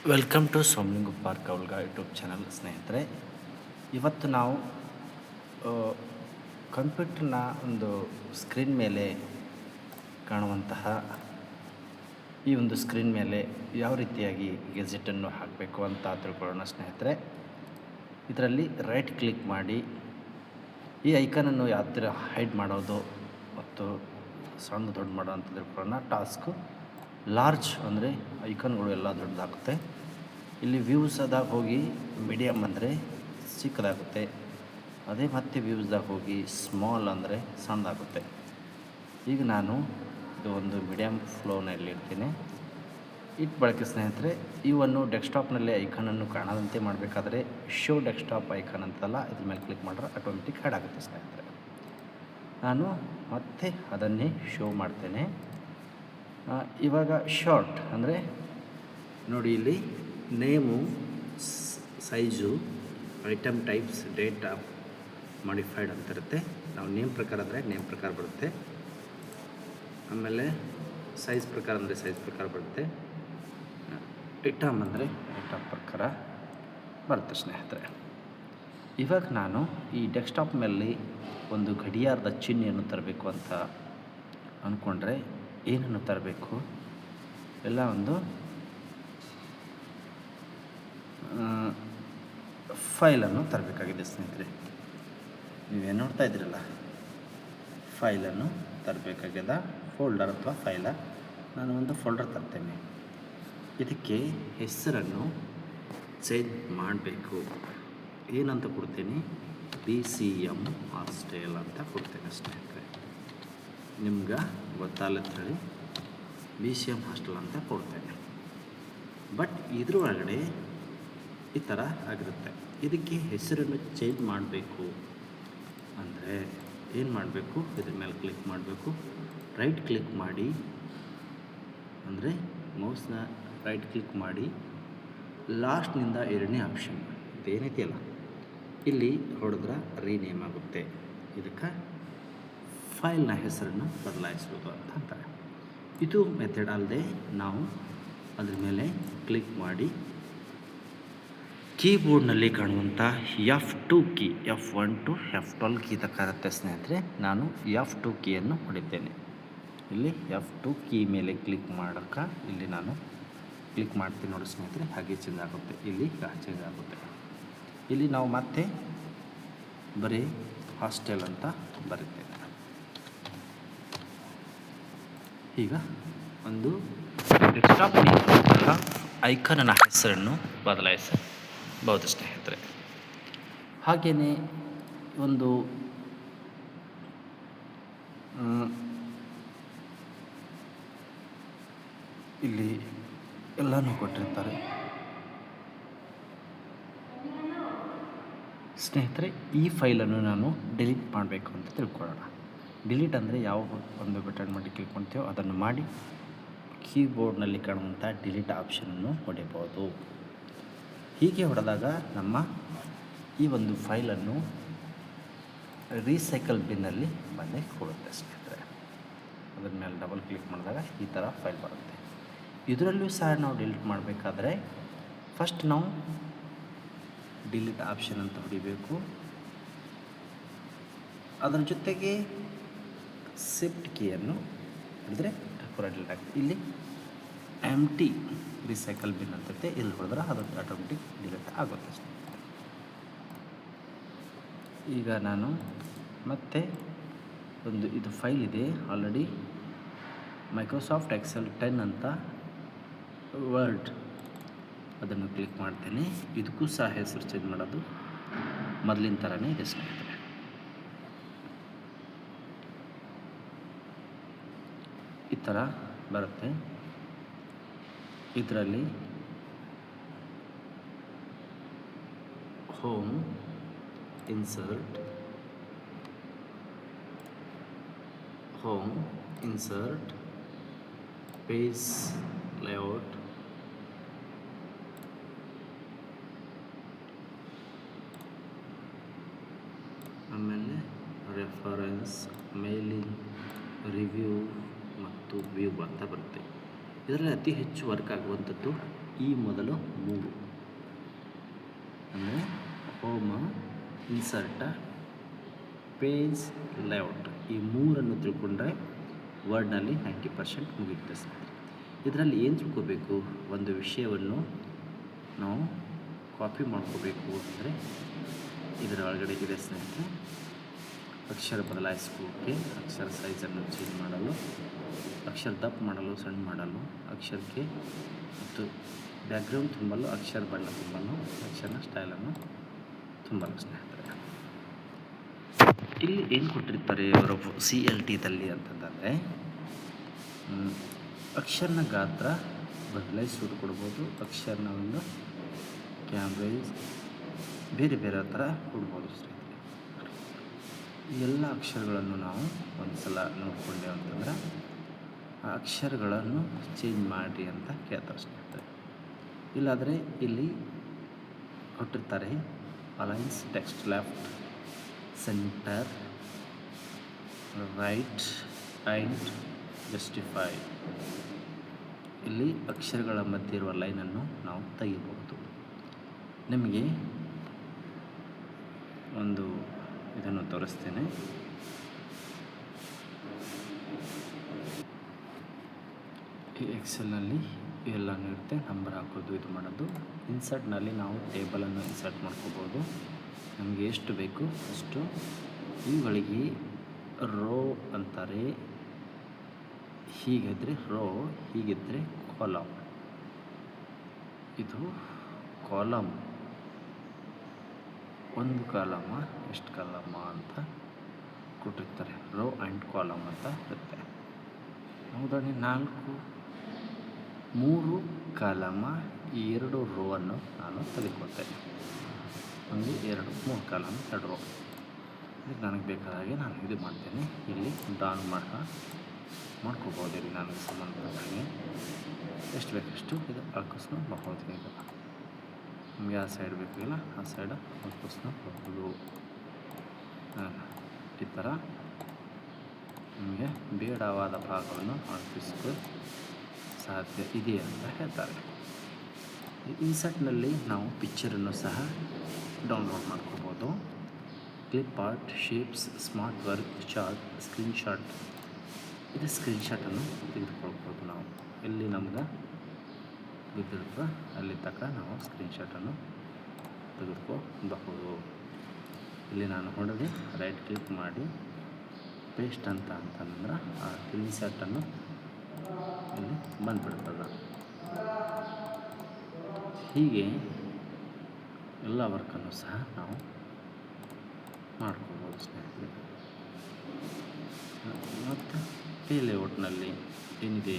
Welcome to Somalinga park ಅವಲ್ಗ YouTube channel ಸ್ನೇಹಿತರೆ. ಇವತ್ತು ನಾವು ಕಂಪ್ಯೂಟರ್ನ ಒಂದು ಸ್ಕ್ರೀನ್ ಮೇಲೆ ಕಾಣುವಂತಹ ಈ ಒಂದು ಸ್ಕ್ರೀನ್ ಮೇಲೆ ಯಾವ ರೀತಿಯಾಗಿ ಗೆಜೆಟನ್ನು ಹಾಕಬೇಕು ಅಂತ ತಿಳ್ಕೊಳ್ಳೋಣ ಸ್ನೇಹಿತರೆ. ಇದರಲ್ಲಿ ರೈಟ್ ಕ್ಲಿಕ್ ಮಾಡಿ ಈ ಐಕನನ್ನು ಯಾವ ಥರ ಹೈಡ್ ಮಾಡೋದು ಮತ್ತು ಸಣ್ಣ ದೊಡ್ಡ ಮಾಡೋ ಅಂತ ತಿಳ್ಕೊಳ್ಳೋಣ. ಟಾಸ್ಕು ಲಾರ್ಜ್ ಅಂದರೆ ಐಕನ್ಗಳು ಎಲ್ಲ ದೊಡ್ಡದಾಗುತ್ತೆ. ಇಲ್ಲಿ ವ್ಯೂಸದಾಗ ಹೋಗಿ ಮೀಡಿಯಮ್ ಅಂದರೆ ಚಿಕ್ಕದಾಗುತ್ತೆ. ಅದೇ ಮತ್ತೆ ವ್ಯೂಸ್ದಾಗ ಹೋಗಿ ಸ್ಮಾಲ್ ಅಂದರೆ ಸಣ್ಣದಾಗುತ್ತೆ. ಈಗ ನಾನು ಇದು ಒಂದು ಮೀಡಿಯಮ್ ಫ್ಲೋನಲ್ಲಿ ಇರ್ತೀನಿ. ಇಟ್ಟು ಬಳಕೆ ಸ್ನೇಹಿತರೆ, ಇವನ್ನು ಡೆಸ್ಕ್ಟಾಪ್ನಲ್ಲಿ ಐಕನನ್ನು ಕಾಣದಂತೆ ಮಾಡಬೇಕಾದ್ರೆ ಶೋ ಡೆಸ್ಕ್ಟಾಪ್ ಐಕನ್ ಅಂತಲ್ಲ, ಇದ್ರ ಮೇಲೆ ಕ್ಲಿಕ್ ಮಾಡಿದ್ರೆ ಆಟೋಮೆಟಿಕ್ ಹ್ಯಾಡ್ ಆಗುತ್ತೆ ಸ್ನೇಹಿತರೆ. ನಾನು ಮತ್ತೆ ಅದನ್ನೇ ಶೋ ಮಾಡ್ತೇನೆ. ಇವಾಗ ಶಾರ್ಟ್ ಅಂದರೆ ನೋಡಿ, ಇಲ್ಲಿ name, size, item types, data modified ಅಂತ ಇರುತ್ತೆ. ನಾವು ನೇಮ್ ಪ್ರಕಾರ ಅಂದರೆ ನೇಮ್ ಪ್ರಕಾರ ಬರುತ್ತೆ. ಆಮೇಲೆ ಸೈಜ್ ಪ್ರಕಾರ ಅಂದರೆ ಸೈಜ್ ಪ್ರಕಾರ ಬರುತ್ತೆ. ಐಟಮ್ ಅಂದರೆ ಐಟಮ್ ಪ್ರಕಾರ ಬರುತ್ತೆ ಸ್ನೇಹಿತರೆ. ಇವಾಗ ನಾನು ಈ ಡೆಸ್ಕ್ಟಾಪ್ ಮೇಲೆ ಒಂದು ಗಡಿಯಾರದ ಚಿಹ್ನೆಯನ್ನು ತರಬೇಕು ಅಂತ ಅಂದ್ಕೊಂಡ್ರೆ ಏನನ್ನು ತರಬೇಕು? ಎಲ್ಲ ಒಂದು ಫೈಲನ್ನು ತರಬೇಕಾಗಿದೆ ಸ್ನೇಹಿತರೆ. ನೀವೇನು ನೋಡ್ತಾ ಇದ್ದೀರಲ್ಲ, ಫೈಲನ್ನು ತರಬೇಕಾಗ್ಯದ. ಫೋಲ್ಡರ್ ಅಥವಾ ಫೈಲ, ನಾನು ಒಂದು ಫೋಲ್ಡರ್ ತರ್ತೇನೆ. ಇದಕ್ಕೆ ಹೆಸರನ್ನು ಚೇಂಜ್ ಮಾಡಬೇಕು. ಏನಂತ ಕೊಡ್ತೀನಿ? BCM ಹಾಸ್ಟೆಲ್ ಅಂತ ಕೊಡ್ತೇನೆ ಸ್ನೇಹಿತರೆ. ನಿಮ್ಗೆ ಗೊತ್ತಾಗತ್ತೆ ಹೇಳಿ BCM ಹಾಸ್ಟೆಲ್ ಅಂತ ಕೊಡ್ತೇನೆ. ಬಟ್ ಇದ್ರೊಳಗಡೆ ಈ ಥರ ಆಗಿರುತ್ತೆ. ಇದಕ್ಕೆ ಹೆಸರನ್ನು ಚೇಂಜ್ ಮಾಡಬೇಕು ಅಂದರೆ ಏನು ಮಾಡಬೇಕು? ಇದ್ರ ಮೇಲೆ ಕ್ಲಿಕ್ ಮಾಡಬೇಕು. ರೈಟ್ ಕ್ಲಿಕ್ ಮಾಡಿ, ಅಂದರೆ ಮೌಸ್ನ ರೈಟ್ ಕ್ಲಿಕ್ ಮಾಡಿ ಲಾಸ್ಟ್ನಿಂದ ಎರಡನೇ ಆಪ್ಷನ್ ಇದೇನೈತಿಯಲ್ಲ, ಇಲ್ಲಿ ಹೊಡೆದ್ರೆ ರೀನೇಮ್ ಆಗುತ್ತೆ. ಇದಕ್ಕೆ ಫೈಲ್ನ ಹೆಸರನ್ನು ಬದಲಾಯಿಸ್ಬೋದು ಅಂತ ಅಂತಾರೆ. ಇದು ಮೆಥಡ್ ಅಲ್ಲದೆ ನಾವು ಅದ್ರ ಮೇಲೆ ಕ್ಲಿಕ್ ಮಾಡಿ ಕೀಬೋರ್ಡ್ನಲ್ಲಿ ಕಾಣುವಂಥ F2 key, F1 to F12 key ತಕ್ಕಾಗುತ್ತೆ ಸ್ನೇಹಿತರೆ. ನಾನು F2 ಕೀಯನ್ನು ಹೊಡಿತೇನೆ. ಇಲ್ಲಿ F2 ಕೀ ಮೇಲೆ ಕ್ಲಿಕ್ ಮಾಡೋಕ್ಕೆ ಇಲ್ಲಿ ನಾನು ಕ್ಲಿಕ್ ಮಾಡ್ತೀನಿ ನೋಡಿ ಸ್ನೇಹಿತರೆ. ಹಾಗೆ ಚೇಂಜ್ ಆಗುತ್ತೆ. ಇಲ್ಲಿ ಚೇಂಜ್ ಆಗುತ್ತೆ. ಇಲ್ಲಿ ನಾವು ಮತ್ತೆ ಬರೀ ಹಾಸ್ಟೆಲ್ ಅಂತ ಬರೀತೇನೆ. ಈಗ ಒಂದು ಡೆಸ್ಕ್ಟಾಪ್ನ ಐಕನ್ನ ಹೆಸರನ್ನು ಬದಲಾಯಿಸಬಹುದು ಸ್ನೇಹಿತರೆ. ಹಾಗೆಯೇ ಒಂದು ಇಲ್ಲಿ ಎಲ್ಲನೂ ಕೊಟ್ಟಿರ್ತಾರೆ ಸ್ನೇಹಿತರೆ. ಈ ಫೈಲನ್ನು ನಾನು ಡಿಲೀಟ್ ಮಾಡಬೇಕು ಅಂತ ತಿಳ್ಕೊಳ್ಳೋಣ. ಡಿಲೀಟ್ ಅಂದರೆ ಯಾವ ಒಂದು ಬಟನ್ ಮಾಡಿ ಕ್ಲಿಕ್ ಮಾಡ್ತೀವೋ ಅದನ್ನು ಮಾಡಿ ಕೀಬೋರ್ಡ್ನಲ್ಲಿ ಕಾಣುವಂಥ ಡಿಲೀಟ್ ಆಪ್ಷನನ್ನು ಹೊಡೆಯಬಹುದು. ಹೀಗೆ ಹೊಡೆದಾಗ ನಮ್ಮ ಈ ಒಂದು ಫೈಲನ್ನು ರೀಸೈಕಲ್ ಬಿನ್ನಲ್ಲಿ ಬಂದೇ ಕೊಡುತ್ತೆ ಸ್ನೇಹಿತರೆ. ಅದ್ರ ಮೇಲೆ ಡಬಲ್ ಕ್ಲಿಕ್ ಮಾಡಿದಾಗ ಈ ಥರ ಫೈಲ್ ಬರುತ್ತೆ. ಇದರಲ್ಲೂ ಸಹ ನಾವು ಡಿಲೀಟ್ ಮಾಡಬೇಕಾದ್ರೆ ಫಸ್ಟ್ ನಾವು ಡಿಲೀಟ್ ಆಪ್ಷನ್ ಅಂತ ಹೊಡಿಬೇಕು. ಅದರ ಜೊತೆಗೆ ಶಿಫ್ಟ್ ಕೀಯನ್ನು ಹಿಡಿದ್ರೆ ಪೂರ ಡಿಲೀಟ್ ಆಗ್ತದೆ. ಇಲ್ಲಿ ಎಂಟಿ ರೀಸೈಕಲ್ ಬಿನ್ ಅಂತೈತೆ, ಇಲ್ಲಿ ಹೊಡೆದ್ರೆ ಅದು ಆಟೋಮೆಟಿಕ್ ಡಿಲೀಟ್ ಆಗುತ್ತೆ. ಈಗ ನಾನು ಮತ್ತೆ ಒಂದು ಇದು ಫೈಲ್ ಇದೆ ಆಲ್ರೆಡಿ, ಮೈಕ್ರೋಸಾಫ್ಟ್ ಎಕ್ಸೆಲ್ 10 ಅಂತ ವರ್ಡ್, ಅದನ್ನು ಕ್ಲಿಕ್ ಮಾಡ್ತೇನೆ. ಇದಕ್ಕೂ ಸಹ ಹೆಸರು ಚೇಂಜ್ ಮಾಡೋದು ಮೊದಲಿನ ಥರನೇ ಇದೆ ಸ್ನೇಹಿತರೆ. ಈ ಥರ ಬರುತ್ತೆ. ಇದರಲ್ಲಿ ಹೋಮ್, ಇನ್ಸರ್ಟ್, ಪೇಜ್ ಲೇಔಟ್, ಆಮೇಲೆ ರೆಫರೆನ್ಸ್, ಮೇಲಿಂಗ್, ರಿವ್ಯೂ ಮತ್ತು ವ್ಯೂ ಅಂತ ಬರುತ್ತೆ. ಇದರಲ್ಲಿ ಅತಿ ಹೆಚ್ಚು ವರ್ಕ್ ಆಗುವಂಥದ್ದು ಈ ಮೊದಲು ಮೂರು ಅಂದರೆ ಹೋಮ, ಇನ್ಸರ್ಟ, ಪೇಜ್, ಲೇಔಟ್ ಈ ಮೂರನ್ನು ತಿಳ್ಕೊಂಡ್ರೆ ವರ್ಡ್ನಲ್ಲಿ 90% ಮುಗಿಯುತ್ತೆ ಸ್ನೇಹಿತರೆ. ಇದರಲ್ಲಿ ಏನು ತಿಳ್ಕೋಬೇಕು, ಒಂದು ವಿಷಯವನ್ನು ನಾವು ಕಾಪಿ ಮಾಡ್ಕೋಬೇಕು ಅಂದರೆ ಇದರ ಒಳಗಡೆ ಇದೆ ಸ್ನೇಹಿತರೆ. ಅಕ್ಷರ ಬದಲಾಯಿಸ್ಕೋಕೆ, ಅಕ್ಷರ ಸೈಜನ್ನು ಚೇಂಜ್ ಮಾಡಲು, ಅಕ್ಷರ ದಪ್ಪ ಮಾಡಲು, ಸಣ್ಣ ಮಾಡಲು, ಅಕ್ಷರಕ್ಕೆ ಮತ್ತು ಬ್ಯಾಕ್ಗ್ರೌಂಡ್ ತುಂಬಲು, ಅಕ್ಷರ ಬಣ್ಣ ತುಂಬಲು, ಅಕ್ಷರ ಸ್ಟೈಲನ್ನು ತುಂಬಲು ಸ್ನೇಹಿತರೆ. ಇಲ್ಲಿ ಏನು ಕೊಟ್ಟಿರ್ತಾರೆ ಅವರು CLT ದಲ್ಲಿ ಅಂತಂದರೆ ಅಕ್ಷರನ ಗಾತ್ರ ಬದಲಾಯಿಸೋದು ಕೊಡ್ಬೋದು, ಅಕ್ಷರನ ಒಂದು ಕ್ಯಾಮ್ರೇಜ್ ಬೇರೆ ಬೇರೆ ಥರ ಕೊಡ್ಬೋದು ಸ್ನೇಹಿತರೆ. ಎಲ್ಲ ಅಕ್ಷರಗಳನ್ನು ನಾವು ಒಂದು ಸಲ ನೋಡಿಕೊಂಡೇವೆ ಅಂತಂದ್ರೆ ಆ ಅಕ್ಷರಗಳನ್ನು ಚೇಂಜ್ ಮಾಡಿ ಅಂತ ಕೇಳ್ತಾರೆ ಸ್ನೇಹಿತರೆ. ಇಲ್ಲಾದರೆ ಇಲ್ಲಿ ಕೊಟ್ಟಿರ್ತಾರೆ aligns text left, centre, right and justify. ಇಲ್ಲಿ ಅಕ್ಷರಗಳ ಮಧ್ಯೆ ಇರುವ ಲೈನನ್ನು ನಾವು ತೆಗಿಬಹುದು. ನಿಮಗೆ ಒಂದು ಇದನ್ನು ತೋರಿಸ್ತೇನೆ. ಈ ಎಕ್ಸೆಲ್ನಲ್ಲಿ ಇವೆಲ್ಲನೂ ಇರುತ್ತೆ, ನಂಬರ್ ಹಾಕೋದು, ಇದು ಮಾಡೋದು. ಇನ್ಸರ್ಟ್ನಲ್ಲಿ ನಾವು ಟೇಬಲನ್ನು ಇನ್ಸರ್ಟ್ ಮಾಡ್ಕೋಬೋದು, ನಮಗೆ ಎಷ್ಟು ಬೇಕು ಅಷ್ಟು. ಇವುಗಳಿಗೆ ರೋ ಅಂತಾರೆ, ಹೀಗಿದ್ರೆ ರೋ, ಹೀಗಿದ್ದರೆ ಕಾಲಮ್. ಇದು ಕಾಲಮ್, ಒಂದು ಕಾಲಮ ಎಷ್ಟು ಕಾಲಮ ಅಂತ ಕೊಟ್ಟಿರ್ತಾರೆ, ರೋ ಆ್ಯಂಡ್ ಕಾಲಮ್ ಅಂತ ಇರುತ್ತೆ. ಉದಾಹರಣೆ 3 ಕಾಲಮ, ಈ 2 ರೋವನ್ನು ನಾನು ತೆಗೆದುಕೊಳ್ತೇನೆ. 1 2 3 ಕಾಲಮ್ 2 ರೋ. ಇದಕ್ಕೆ ನನಗೆ ಬೇಕಾದ ಹಾಗೆ ನಾನು ಇದು ಮಾಡ್ತೇನೆ. ಇಲ್ಲಿ ಡೌನ್ ಮಾಡ್ಕೋಬೋದು. ಇಲ್ಲಿ ನನಗೆ ಸಂಬಂಧಪಟ್ಟಾಗೆ ಎಷ್ಟು ಬೇಕಷ್ಟು ಇದು ಹಾಕಿಸ್ಕೊಬಹುದು. ಈಗ ನಿಮಗೆ ಆ ಸೈಡ್ ಬೇಕಿಲ್ಲ, ಆ ಸೈಡ್ ಹಾಕಿಸ್ಕೊಬಹುದು. ಈ ಥರ ನಿಮಗೆ ಬೇಡವಾದ ಭಾಗವನ್ನು ಹಾಕಿಸ್ಕೊ ಸಾಧ್ಯ ಇದೆ ಅಂತ ಹೇಳ್ತಾರೆ. ಇನ್ಸರ್ಟ್ನಲ್ಲಿ ನಾವು ಪಿಕ್ಚರನ್ನು ಸಹ ಡೌನ್ಲೋಡ್ ಮಾಡ್ಕೋಬೋದು. Clip art, shapes, smart work, chart, screenshot. ಇದು ಸ್ಕ್ರೀನ್ಶಾಟನ್ನು ತೆಗೆದುಕೊಳ್ಬೋದು. ನಾವು ಎಲ್ಲಿ ನಮ್ಗೆ ಬಿದ್ದಿರ್ತದೆ ಅಲ್ಲಿ ತನಕ ನಾವು ಸ್ಕ್ರೀನ್ಶಾಟನ್ನು ತೆಗೆದುಕೋಬಹುದು. ಇಲ್ಲಿ ನಾನು ಹೊಡೆದು ರೈಟ್ ಕ್ಲಿಕ್ ಮಾಡಿ ಪೇಸ್ಟ್ ಅಂತಂದ್ರೆ ಆ ಸ್ಕ್ರೀನ್ಶಾಟನ್ನು ಇಲ್ಲಿ ಬಂದುಬಿಡ್ತದೆ. ಹೀಗೆ ಎಲ್ಲ ವರ್ಕನ್ನು ಸಹ ನಾವು ಮಾಡ್ಕೋಬೋದು ಸ್ನೇಹಿತರೆ. ಮತ್ತು ಪೇ ಲೇಔಟ್ನಲ್ಲಿ ಏನಿದೆ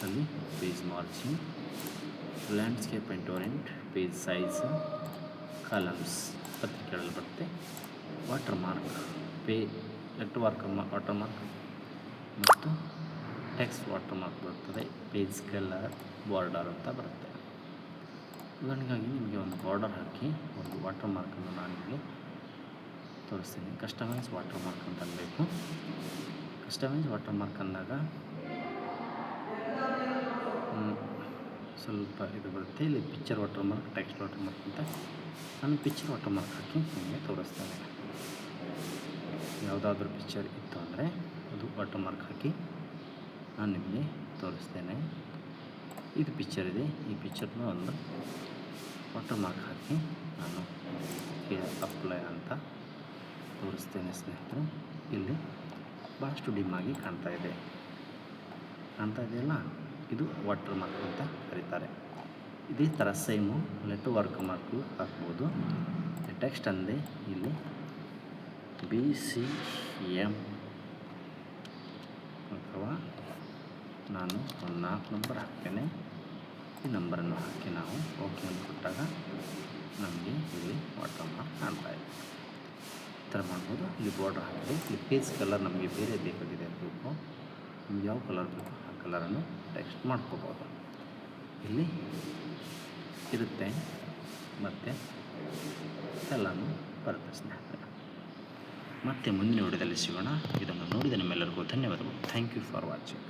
ಅಲ್ಲಿ page margin, landscape and Torrent, page size, columns ಪತ್ರಿಕೆಗಳಲ್ಲಿ ಬರುತ್ತೆ. ವಾಟರ್ ಮಾರ್ಕ್, ವಾಟರ್ ಮಾರ್ಕ್ ಮತ್ತು ಟೆಕ್ಸ್ಟ್ ವಾಟರ್ ಮಾರ್ಕ್ ಬರ್ತದೆ. ಪೇಜ್ ಕಲರ್, ಬಾರ್ಡರ್ ಅಂತ ಬರುತ್ತೆ. ಉದಾಹರಣೆಗಾಗಿ ನಿಮಗೆ ಒಂದು ಬಾರ್ಡರ್ ಹಾಕಿ ಒಂದು ವಾಟರ್ ಮಾರ್ಕನ್ನು ನಾನು ನಿಮಗೆ ತೋರಿಸ್ತೀನಿ. ಕಸ್ಟಮೈಸ್ ವಾಟರ್ ಮಾರ್ಕ್ ಅಂತ ಅನ್ಬೇಕು. ಕಸ್ಟಮೈಸ್ ವಾಟರ್ ಮಾರ್ಕ್ ಅಂದಾಗ ಸ್ವಲ್ಪ ಇದು ಬರುತ್ತೆ. ಇಲ್ಲಿ picture water mark, text water mark ಅಂತ. ನಾನು ಪಿಕ್ಚರ್ ವಾಟರ್ ಮಾರ್ಕ್ ಹಾಕಿ ನಿಮಗೆ ತೋರಿಸ್ತೇನೆ. ಯಾವುದಾದ್ರೂ ಪಿಕ್ಚರ್ ಇತ್ತು ಅಂದರೆ ಅದು ವಾಟರ್ ಮಾರ್ಕ್ ಹಾಕಿ ನಾನು ನಿಮಗೆ ತೋರಿಸ್ತೇನೆ. ಇದು ಪಿಕ್ಚರ್ ಇದೆ, ಈ ಪಿಕ್ಚರ್ನ ಒಂದು ವಾಟರ್ ಮಾರ್ಕ್ ಹಾಕಿ ನಾನು ಅಪ್ಲೈ ಅಂತ ತೋರಿಸ್ತೇನೆ ಸ್ನೇಹಿತರೆ. ಇಲ್ಲಿ ಭಾಳಷ್ಟು ಡಿಮ್ಮಾಗಿ ಕಾಣ್ತಾ ಇದೆಯಲ್ಲ, ಇದು ವಾಟರ್ ಮಾರ್ಕ್ ಅಂತ ಕರೀತಾರೆ. ಇದೇ ಥರ ಸೇಮು ಲೆಟರ್ ವರ್ಕ್ ಮಾರ್ಕು ಹಾಕ್ಬೋದು. ಟೆಕ್ಸ್ಟ್ ಅಂದೆ ಇಲ್ಲಿ BCM ಅಥವಾ ನಾನು ಒಂದು 4 ನಂಬರ್ ಹಾಕ್ತೇನೆ. ಈ ನಂಬರನ್ನು ಹಾಕಿ ನಾವು ಓಕೆ ಅಂತ ಕೊಟ್ಟಾಗ ನಮಗೆ ಇಲ್ಲಿ ವಾಟರ್ ಮಾರ್ಕ್ ಕಾಣ್ತಾ ಇದೆ. ಈ ಥರ ಮಾಡ್ಬೋದು. ಇಲ್ಲಿ ಬಾರ್ಡರ್ ಹಾಕಿದೆ. ಇಲ್ಲಿ ಪೇಜ್ ಕಲರ್ ನಮಗೆ ಬೇರೆ ಬೇಕಾಗಿದೆ ಬೇಕು, ನಮ್ಗೆ ಯಾವ ಕಲರ್ ಬೇಕು ಆ ಕಲರನ್ನು ಟೆಕ್ಸ್ಟ್ ಮಾಡ್ಕೋಬೋದು. ಇಲ್ಲಿ ಇರುತ್ತೆ ಮತ್ತು ಎಲ್ಲನೂ ಬರುತ್ತೆ ಸ್ನೇಹಿತರೆ. ಮತ್ತೆ ಮುಂದಿನ ವಿಡಿಯೋದಲ್ಲಿ ಸಿಗೋಣ. ಇದನ್ನು ನೋಡಿದ ನಿಮ್ಮೆಲ್ಲರಿಗೂ ಧನ್ಯವಾದಗಳು. Thank you for watching.